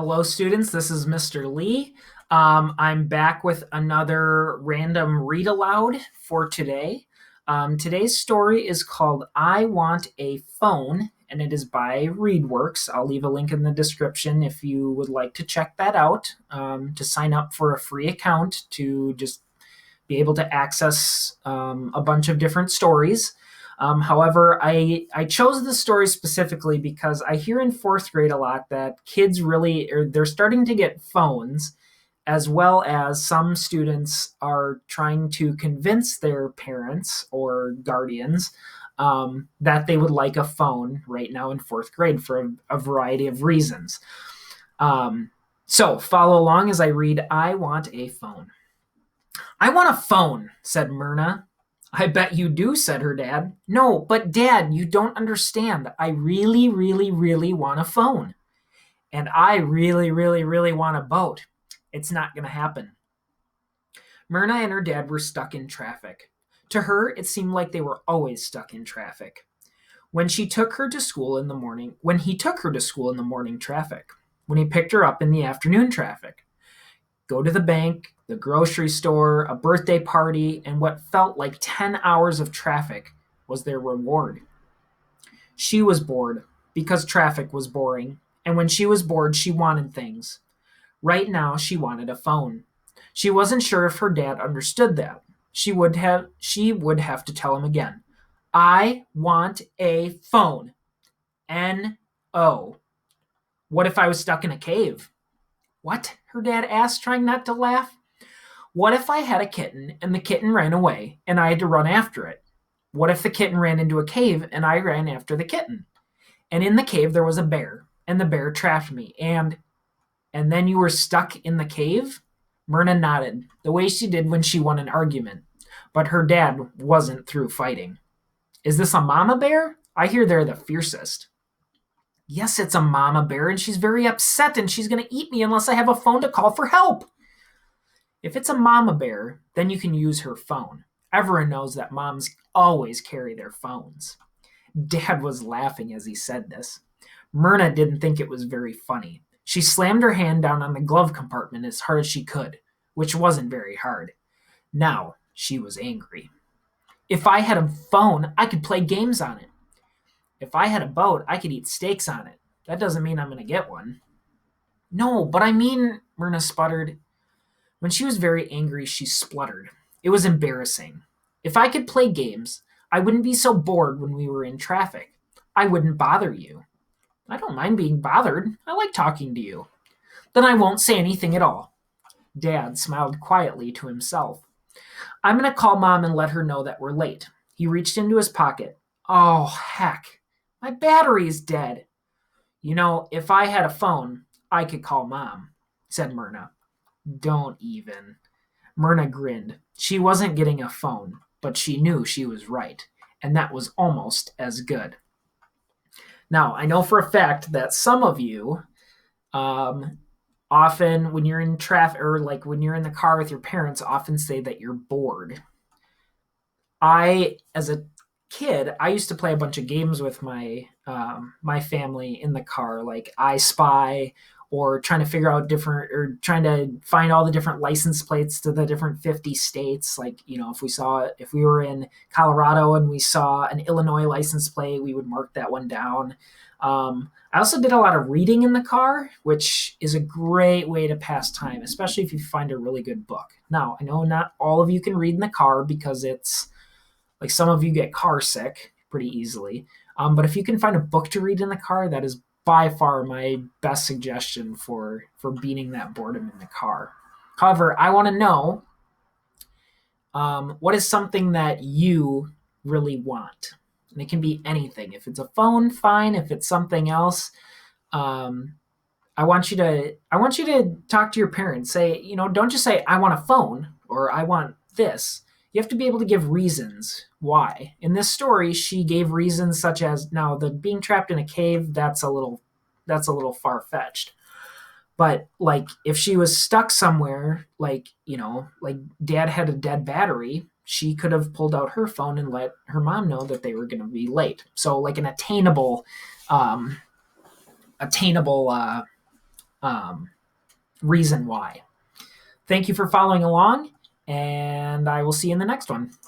Hello, students. This is Mr. Lee. I'm back with another random read aloud for today. Today's story is called I Want a Phone, and it is by ReadWorks. I'll leave a link in the description if you would like to check that out, to sign up for a free account to just be able to access a bunch of different stories. However, I chose this story specifically because I hear in fourth grade a lot that kids they're starting to get phones, as well as some students are trying to convince their parents or guardians that they would like a phone right now in fourth grade for a variety of reasons. So follow along as I read I Want a Phone. I want a phone, said Myrna. I bet you do, said her dad. No, but Dad, you don't understand. I really, really, really want a phone. And I really, really, really want a boat. It's not going to happen. Myrna and her dad were stuck in traffic. To her, it seemed like they were always stuck in traffic. When he took her to school in the morning traffic. When he picked her up in the afternoon traffic. Go to the bank, the grocery store, a birthday party, and what felt like 10 hours of traffic was their reward. She was bored because traffic was boring, and when she was bored, she wanted things. Right now, she wanted a phone. She wasn't sure if her dad understood that. She would have to tell him again. I want a phone. N-O. What if I was stuck in a cave? What? Her dad asked, trying not to laugh. What if I had a kitten and the kitten ran away and I had to run after it? What if the kitten ran into a cave and I ran after the kitten? And in the cave there was a bear, and the bear trapped me, and then you were stuck in the cave? Myrna nodded, the way she did when she won an argument. But her dad wasn't through fighting. Is this a mama bear? I hear they're the fiercest. Yes, it's a mama bear, and she's very upset, and she's going to eat me unless I have a phone to call for help. If it's a mama bear, then you can use her phone. Everyone knows that moms always carry their phones. Dad was laughing as he said this. Myrna didn't think it was very funny. She slammed her hand down on the glove compartment as hard as she could, which wasn't very hard. Now she was angry. If I had a phone, I could play games on it. If I had a boat, I could eat steaks on it. That doesn't mean I'm going to get one. No, but I mean, Myrna sputtered. When she was very angry, she spluttered. It was embarrassing. If I could play games, I wouldn't be so bored when we were in traffic. I wouldn't bother you. I don't mind being bothered. I like talking to you. Then I won't say anything at all. Dad smiled quietly to himself. I'm going to call Mom and let her know that we're late. He reached into his pocket. Oh, heck. My battery's dead. You know, if I had a phone, I could call Mom, said Myrna. Don't even. Myrna grinned. She wasn't getting a phone, but she knew she was right, and that was almost as good. Now, I know for a fact that some of you, often when you're in traffic, or like when you're in the car with your parents, often say that you're bored. As a kid, I used to play a bunch of games with my family in the car, like I Spy, or trying to trying to find all the different license plates to the different 50 states. Like, you know, if we were in Colorado and we saw an Illinois license plate, we would mark that one down. I also did a lot of reading in the car, which is a great way to pass time, especially if you find a really good book. Now, I know not all of you can read in the car because it's like some of you get car sick pretty easily. But if you can find a book to read in the car, that is by far my best suggestion for beating that boredom in the car. However, I want to know, what is something that you really want? And it can be anything. If it's a phone, fine. If it's something else, I want you to talk to your parents. Say, you know, don't just say I want a phone or I want this. You have to be able to give reasons why. In this story, she gave reasons such as, now the being trapped in a cave, that's a little far-fetched. But like if she was stuck somewhere, like, you know, like Dad had a dead battery, she could have pulled out her phone and let her mom know that they were going to be late. So like an attainable um, reason why. Thank you for following along, and I will see you in the next one.